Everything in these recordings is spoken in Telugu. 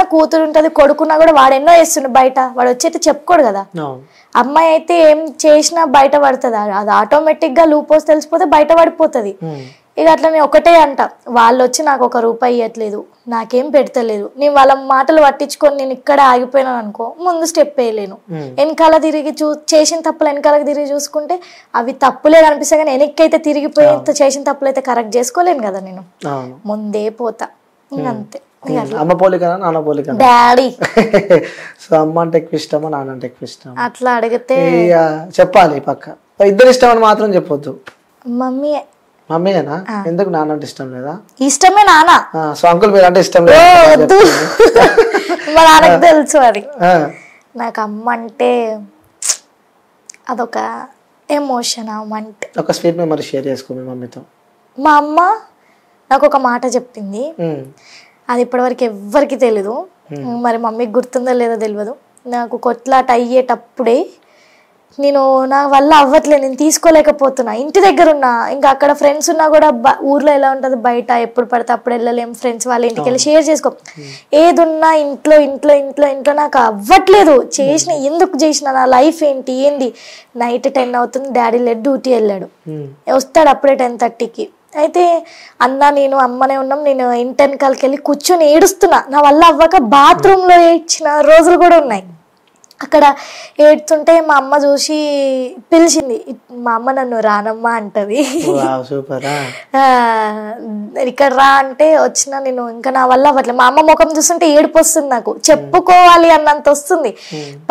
నా కూతురు ఉంటది, కొడుకున్నా కూడా వాడు ఎన్నో చేస్తుండు బయట, వాడు వచ్చి అయితే చెప్పుకోడు కదా. అమ్మాయి అయితే ఏం చేసినా బయట పడుతుంది, అది ఆటోమేటిక్ గా లూపోస్ తెలిసిపోతే బయట పడిపోతుంది. ఇక అట్లా నేను ఒకటే అంట, వాళ్ళు వచ్చి నాకు 1 రూపాయి ఇవ్వట్లేదు, నాకేం పెడతలేదు, నేను వాళ్ళ మాటలు పట్టించుకొని నేను ఇక్కడ ఆగిపోయినాను అనుకో, ముందు స్టెప్ వేయలేను. వెనకాల తిరిగి చేసిన తప్పులు వెనకాలకి తిరిగి చూసుకుంటే అవి తప్పులే కనిపిస్తాయి, కానీ వెనక్కైతే తిరిగిపోయి చేసిన తప్పులు అయితే కరెక్ట్ చేసుకోలేను కదా, నేను ముందే పోతా. అంతే. అమ్మ పోలికనా నాన్న పోలికనా? డాడీ. సో అమ్మ అంటే ఎక్కువ ఇష్టమా నాన్న అంటే ఎక్కువ ఇష్టం? అట్లా అడిగితే చెప్పాలి పక్క. ఇద్దరు ఇష్టం అని మాత్రం చెప్పొద్దు. మమ్మీ. మమ్మీనా? ఎందుకు నాన్న అంటే ఇష్టం లేదా? ఇష్టమే నాన్న. సో అంకుల్ మీరు అంటే ఇష్టం లేదు? మా నాన్నకు తెలుసు అది. నాకు అమ్మ అంటే అదొక ఎమోషన్. అంటే ఒక స్వీట్ మెమరీ షేర్ చేసుకో మీ మమ్మీతో. మా అమ్మ నాకు ఒక మాట చెప్పింది, అది ఇప్పటివరకు ఎవ్వరికి తెలీదు, మరి మమ్మీకి గుర్తుందో లేదో తెలియదు. నాకు కొట్లాట అయ్యేటప్పుడే నేను నా వల్ల అవ్వట్లేదు, నేను తీసుకోలేకపోతున్నా, ఇంటి దగ్గర ఉన్నా, ఇంకా అక్కడ ఫ్రెండ్స్ ఉన్నా కూడా ఊర్లో ఎలా ఉంటుంది బయట ఎప్పుడు పడితే అప్పుడు వెళ్ళలేం, ఫ్రెండ్స్ వాళ్ళ ఇంటికి వెళ్ళి షేర్ చేసుకో, ఏదున్నా ఇంట్లో ఇంట్లో ఇంట్లో ఇంట్లో నాకు అవ్వట్లేదు. ఎందుకు చేసిన, నా లైఫ్ ఏంది. నైట్ 10 అవుతుంది, డాడీ డ్యూటీ వెళ్ళాడు, వస్తాడు అప్పుడే 10:30కి. అయితే అన్న నేను అమ్మనే ఉన్నాం, నేను ఇంటి వెనకాలకి వెళ్ళి కూర్చొని ఏడుస్తున్నా, నా వల్ల అవ్వక బాత్రూంలో ఏడ్చిన రోజులు కూడా ఉన్నాయి. అక్కడ ఏడుతుంటే మా అమ్మ చూసి పిలిచింది, మా అమ్మ నన్ను రానమ్మా అంటది, ఇక్కడ రా అంటే వచ్చిన. నేను ఇంకా నా వల్ల అవ్వట్లేదు, మా అమ్మ ముఖం చూస్తుంటే ఏడుపు వస్తుంది, నాకు చెప్పుకోవాలి అన్నంత వస్తుంది.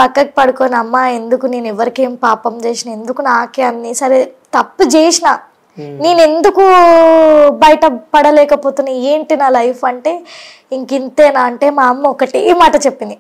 పక్కకి పడుకొని, అమ్మ ఎందుకు, నేను ఎవరికేం పాపం చేసిన, ఎందుకు నాకే అన్ని, సరే తప్పు చేసిన, నేను ఎందుకు బయట పడలేకపోతున్నా, ఏంటి నా లైఫ్ అంటే ఇంకింతేనా అంటే మా అమ్మ ఒకటే మాట చెప్పింది,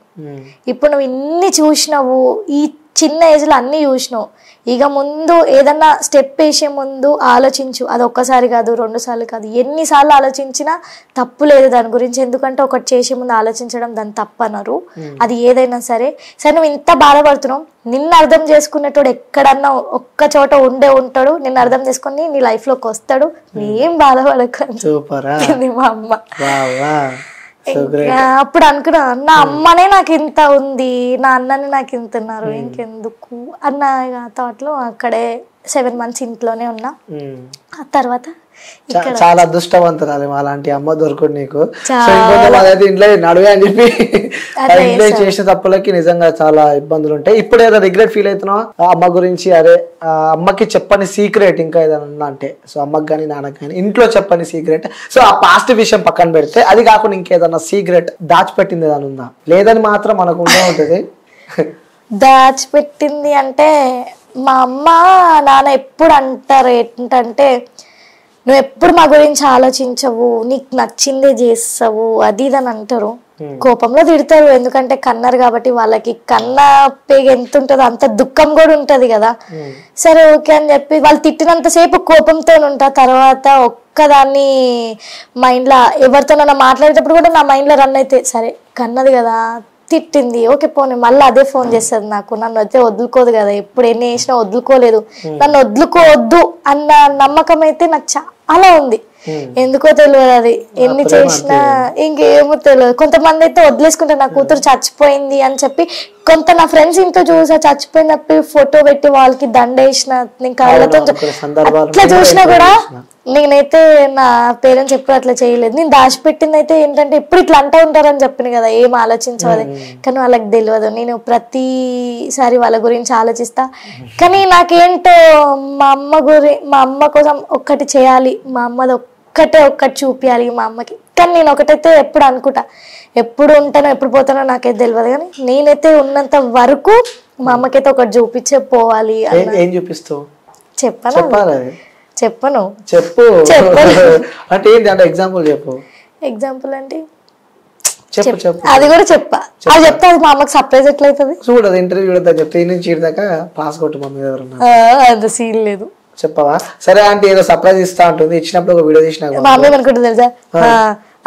ఇప్పుడు నువ్వు ఇన్ని చూసినావు, ఈ చిన్న ఏజ్లో అన్ని చూసినావు, ఇక ముందు ఏదన్నా స్టెప్ వేసే ముందు ఆలోచించు, అది ఒక్కసారి కాదు 2 సార్లు కాదు, ఎన్నిసార్లు ఆలోచించినా తప్పు లేదు దాని గురించి, ఎందుకంటే ఒకటి చేసే ముందు ఆలోచించడం దాన్ని తప్పనరు, అది ఏదైనా సరే. సరే నువ్వు ఇంత బాధపడుతున్నావు, నిన్ను అర్థం చేసుకునేటోడు ఎక్కడన్నా ఒక్క చోట ఉంటాడు, నిన్ను అర్థం చేసుకుని నీ లైఫ్ లోకి వస్తాడు, ఏం బాధపడకండి మా అమ్మ. అప్పుడు అనుకున్నా, నా అమ్మనే నాకు ఇంత ఉంది, నా అన్నని నాకు ఇంత ఉన్నారు, ఇంకెందుకు అన్న థాట్ లో అక్కడే 7 months ఇంట్లోనే ఉన్నా. ఆ తర్వాత చాలా అదృష్టవంతురాలు అలాంటి అమ్మ దొరకదు నీకు. ఇంట్లో నడువే అని చెప్పి ఇంట్లో చేసిన తప్పులకి నిజంగా చాలా ఇబ్బందులు ఉంటాయి. ఇప్పుడు ఏదో రిగ్రెట్ ఫీల్ అవుతున్నావు అమ్మ గురించి? అరే అమ్మకి చెప్పని సీక్రెట్ ఇంకా ఏదైనా అంటే, సో అమ్మకి కానీ నాన్నకి కానీ ఇంట్లో చెప్పని సీక్రెట్, సో ఆ పాస్ట్ విషయం పక్కన పెడితే అది కాకుండా ఇంకేదన్నా సీక్రెట్ దాచిపెట్టింది ఏదైనా ఉందా? లేదని మాత్రం మనకు ఉండే ఉంటుంది. దాచిపెట్టింది అంటే మా అమ్మ నాన్న ఎప్పుడు అంటారు ఏంటంటే, నువ్వు ఎప్పుడు మా గురించి ఆలోచించవు, నీకు నచ్చిందే చేస్తావు, అది ఇదని అంటారు. కోపంలో తిడతారు, ఎందుకంటే కన్నారు కాబట్టి వాళ్ళకి కన్న పేగ ఎంత ఉంటుందో అంత దుఃఖం కూడా ఉంటది కదా. సరే ఓకే అని చెప్పి వాళ్ళు తిట్టినంతసేపు కోపంతో ఉంటా, తర్వాత ఒక్కదాన్ని మైండ్ లో ఎవరితోనైనా మాట్లాడేటప్పుడు కూడా నా మైండ్ లో రన్ అయితే, సరే కన్నది కదా, తిట్టింది, ఓకే పోనీ, మళ్ళీ అదే ఫోన్ చేస్తుంది నాకు, నన్ను అయితే వదులుకోదు కదా, ఎప్పుడు ఎన్ని చేసినా వదులుకోలేదు, నన్ను వదులుకోవద్దు అన్న నమ్మకం అయితే నాకు చాలా ఉంది. ఎందుకో తెలియదు, అది ఎన్ని చేసినా ఇంకేమో తెలియదు. కొంతమంది అయితే వదిలేసుకుంటారు, నా కూతురు చచ్చిపోయింది అని చెప్పి. కొంత నా ఫ్రెండ్స్ ఇంట్లో చూసా, చచ్చిపోయినప్పుడు ఫోటో పెట్టి వాళ్ళకి దండేసిన, నేను కళ్ళతో అట్లా చూసినా కూడా నేనైతే నా పేరెంట్స్ ఎప్పుడు అట్లా చేయలేదు. నేను దాచిపెట్టింది అయితే ఏంటంటే, ఎప్పుడు ఇట్లా అంటూ ఉంటారని చెప్పిన కదా, ఏం ఆలోచించవాలి, కానీ వాళ్ళకి తెలియదు. నేను ప్రతిసారి వాళ్ళ గురించి ఆలోచిస్తా, కానీ నాకేంటో మా అమ్మ కోసం ఒక్కటి చేయాలి, మా అమ్మది ఒక్కటి చూపించాలి మా అమ్మకి. కానీ నేను ఒకటైతే ఎప్పుడు అనుకుంటా, ఎప్పుడు ఉంటానో ఎప్పుడు పోతానో నాకైతే తెలియదు, కానీ నేనైతే ఉన్నంత వరకు మా అమ్మకైతే ఒకటి చూపించే పోవాలి. ఏం చూపిస్తావు? చెప్పను అంటే ఏంటి అంటే ఎగ్జాంపుల్ చెప్పు. ఎగ్జాంపుల్ అంటే అది కూడా చెప్పా, అది చెప్తే అది మా అమ్మకి సర్ప్రైజ్ ఎట్లయితుంది చూడదు. ఇంటర్వ్యూ చెప్తే నుంచి దాకా పాస్ కొట్టు మమ్మీ ఎవరన్నా, అంత సీన్ లేదు. చెప్పవా? సరే అంటే ఏదో సర్ప్రైజ్ ఇస్తా ఉంటుంది, ఇచ్చినప్పుడు ఒక వీడియో తీసిన మా అమ్మ అనుకుంటుంది తెలుసా,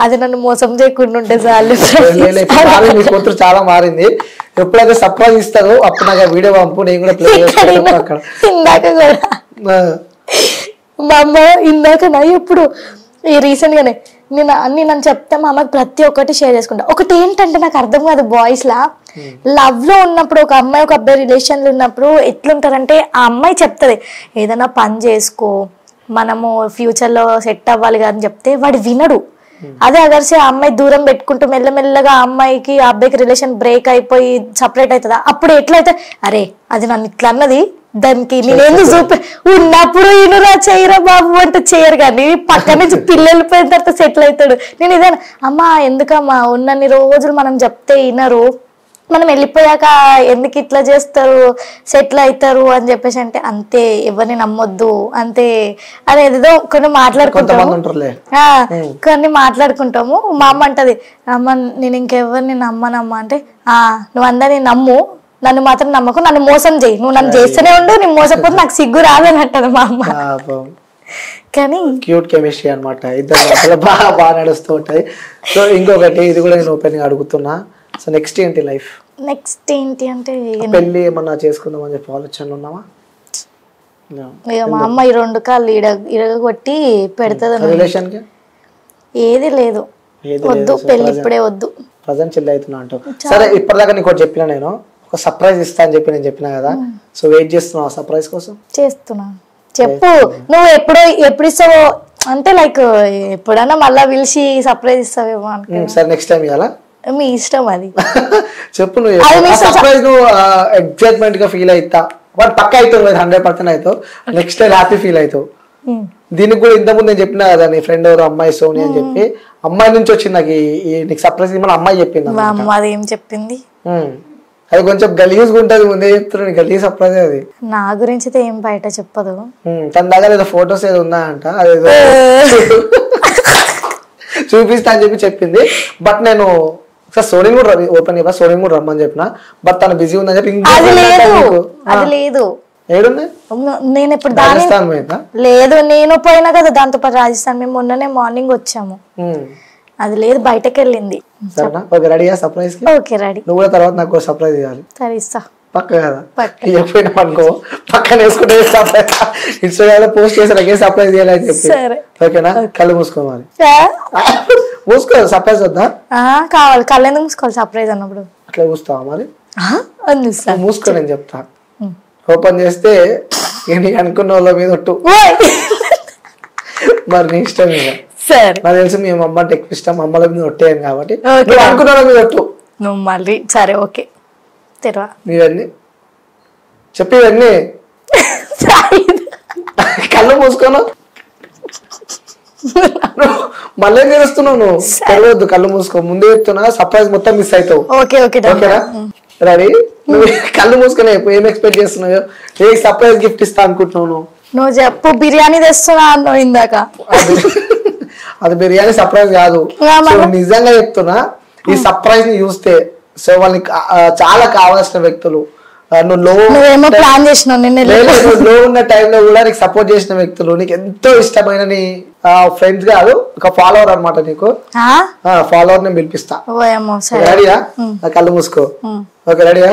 అది నన్ను మోసం చేయకుండా ఉంటే చాలు. మీ కూతురు చాలా మారింది, ఎప్పుడైతే సర్ప్రైజ్ ఇస్తారో అప్పుడు నాకు వీడియో పంపు, నేను కూడా ప్లే చేస్తాను. అక్కడ ఇందాక కూడా మా అమ్మ ఇందాక నా ఎప్పుడు రీసెంట్ గానే నేను చెప్తే మా అమ్మకి ప్రతి ఒక్కటి షేర్ చేసుకుంటా. ఒకటి ఏంటంటే నాకు అర్థం కాదు, బాయ్స్ లా లవ్ లో ఉన్నప్పుడు ఒక అమ్మాయి ఒక అబ్బాయి రిలేషన్లు ఉన్నప్పుడు ఎట్లుంటారంటే ఆ అమ్మాయి చెప్తుంది ఏదైనా పని చేసుకో మనము ఫ్యూచర్ లో సెట్ అవ్వాలి అని చెప్తే వాడు వినడు. అదే అగర్సే ఆ అమ్మాయి దూరం పెట్టుకుంటూ మెల్లమెల్లగా ఆ అమ్మాయికి ఆ అబ్బాయికి రిలేషన్ బ్రేక్ అయిపోయి సపరేట్ అవుతుందా, అప్పుడు ఎట్లయితే అరే అది నన్ను ఇట్లా అన్నది దానికి నేనేందుకు చూపి ఉన్నప్పుడు ఈయనరా చేయరా బాబు అంటే చేయరు, కానీ పక్క నుంచి పిల్లలు పోయిన తర్వాత సెటిల్ అవుతాడు. నేను ఇదే అమ్మా ఎందుకమ్మా ఉన్నన్ని రోజులు మనం చెప్తే వినరు, మనం వెళ్ళిపోయాక ఎందుకు ఇట్లా చేస్తారు సెటిల్ అవుతారు అని చెప్పేసి అంటే అంతే ఎవరిని నమ్మొద్దు అంతే అనేదో కొన్ని మాట్లాడుకుంటాము. మా అమ్మ అంటది అమ్మ నేను ఇంకెవరిని నమ్మనమ్మా అంటే నువ్వు అందరినీ నమ్ము నన్ను మాత్రం నమ్మకు, నన్ను మోసం చేయి, నువ్వు నన్ను చేస్తూనే ఉండు, నేను మోసపోతే నాకు సిగ్గు రాదని అంటది మా అమ్మ. కానీ క్యూట్ కెమిస్ట్రీ అనమాట, ఇద్దరు బాగా నడుస్తూ ఉంటది. సో ఇంకొకటి ఇది కూడా నేను ఓపెన్ గా అడుగుతున్నా, సో నెక్స్ట్ ఏంటి లైఫ్? నెక్స్ట్ ఏంటి అంటే పెళ్లి ఏమన్నా చేసుకుందాం అని చెప్పి ఆలోచనలు ఉన్నావా? మా అమ్మ ఈ 2 కాళ్ళు ఇరగొట్టి పెడుతుంది. రిలేషన్ కి ఏది లేదు, వద్దు పెళ్లి ఇప్పుడే వద్దు, ప్రజెంట్ చిల్ అవుతున్నా అంటావు. సరే ఇప్పటిదాకా నీకు చెప్పినా నేను ఒక సర్ప్రైజ్ ఇస్తా అని చెప్పి నేను చెప్పినా కదా, సో వెయిట్ చేస్తున్నావు ఆ సర్ప్రైజ్ కోసం? చేస్తున్నా, చెప్పు నువ్వు ఎప్పుడు ఇస్తావో అంటే లైక్ ఎప్పుడైనా మళ్ళా పిలిచి సర్ప్రైజ్ ఇస్తావేమో అనుకో. సరే నెక్స్ట్ టైం ఇవ్వాలా? మీ ఇష్టం అది, చెప్పు. నువ్వు సర్ప్రైజ్ నువ్వు ఎక్సైట్మెంట్ గా ఫీల్ అవుతా వాడు పక్క అవుతావు 100% అవుతావు, నెక్స్ట్ టైం హ్యాపీ ఫీల్ అవుతావు. దీనికి కూడా ఇంతకుముందు నేను చెప్పినా కదా నీ ఫ్రెండ్ ఎవరు అమ్మాయి సోని అని చెప్పి, అమ్మాయి నుంచి వచ్చింది నాకు నీకు సర్ప్రైజ్ మన అమ్మాయి చెప్పింది. అది ఏం చెప్పింది? అది కొంచెం గలీజ్ ఉంటది, ముందే చెప్తున్నాను గలీజ్ సర్ప్రైజ్ అది. నా గురించి అయితే ఏం బయట చెప్పదు. తన దగ్గర ఏదో ఫొటోస్ ఏదో ఉన్నాయంట, అదేదో చూపిస్తా అని చెప్పి చెప్పింది. బట్ నేను సోనిని కూడా ఓపెన్ చెప్పా, సోనిని కూడా రమ్మని చెప్పిన, బట్ తను బిజీ ఉందని చెప్పి ఏడుంది నేను ఇప్పుడు లేదు నేను పోయినా కదా దాంతో పాటు రాజస్థాన్. మేము మొన్ననే మార్నింగ్ వచ్చాము, అది లేదు బయటకు వెళ్ళింది. రెడీయా సర్ప్రైజ్ కి? Okay ready. నువ్వు కూడా తర్వాత నాకు సర్ప్రైజ్ ఇవ్వాలి. సరే ఇస్తా పక్క కదా, ఎప్పుడైనా అనుకో పక్కన వేసుకుంటే ఇన్స్టాగ్రామ్ లో పోస్ట్ చేసి సర్ప్రైజ్ చేయాలని చెప్పి. ఓకేనా? కళ్ళు మూసుకోవాలి, మూసుకో. సర్ప్రైజ్ వద్దా? కావాలి. కళ్ళు ఎందుకు మూసుకోవాలి సర్ప్రైజ్ అన్నప్పుడు? అట్లా చూస్తావా మరి? మూసుకో, నేను చెప్తా. ఓపెన్ చేస్తే అనుకున్న వాళ్ళ మీద ఒట్టు, మరి నీ ఇష్టం మీద. నాకు తెలుసు మీ అమ్మ అంటే ఎక్కువ ఇష్టం, అమ్మల మీద ఒట్టేయను కాబట్టి అనుకున్న వాళ్ళ మీద ఒట్టు నువ్వు మళ్ళీ. సరే ఓకే తెరవా ఇవన్నీ చెప్పి ఇవన్నీ కళ్ళు మూసుకోను మళ్ళీ నేరుస్తున్నావు నువ్వు. తెరవద్దు, కళ్ళు మూసుకో. ముందే చెప్తున్నా సర్ప్రైజ్ మొత్తం మిస్ అవుతావు. ఓకేనా? రెడీ? నువ్వు కళ్ళు మూసుకునే ఏం ఎక్స్పెక్ట్ చేస్తున్నావు? ఏ సర్ప్రైజ్ గిఫ్ట్ ఇస్తా అనుకుంటున్నావు? నువ్వు చెప్పు. బిర్యానీ తెస్తున్నా అన్నావు ఇందాక. అది బిర్యానీ సర్ప్రైజ్ కాదు, నిజంగా చెప్తున్నా. ఈ సర్ప్రైజ్ ని చూస్తే సో వాళ్ళకి చాలా కావాల్సిన వ్యక్తులు, నువ్వేమో ప్లాన్ చేసినావు, లో ఉన్న టైంలో కూడా నీకు సపోర్ట్ చేసిన వ్యక్తులు, నీకు ఎంతో ఇష్టమైన నీ ఫ్రెండ్స్ కాదు ఒక ఫాలోవర్ అనమాట, నీకు ఫాలోవర్ నేను పిలిపిస్తా. రెడీయా? కళ్ళు మూసుకో. ఓకే రెడీయా?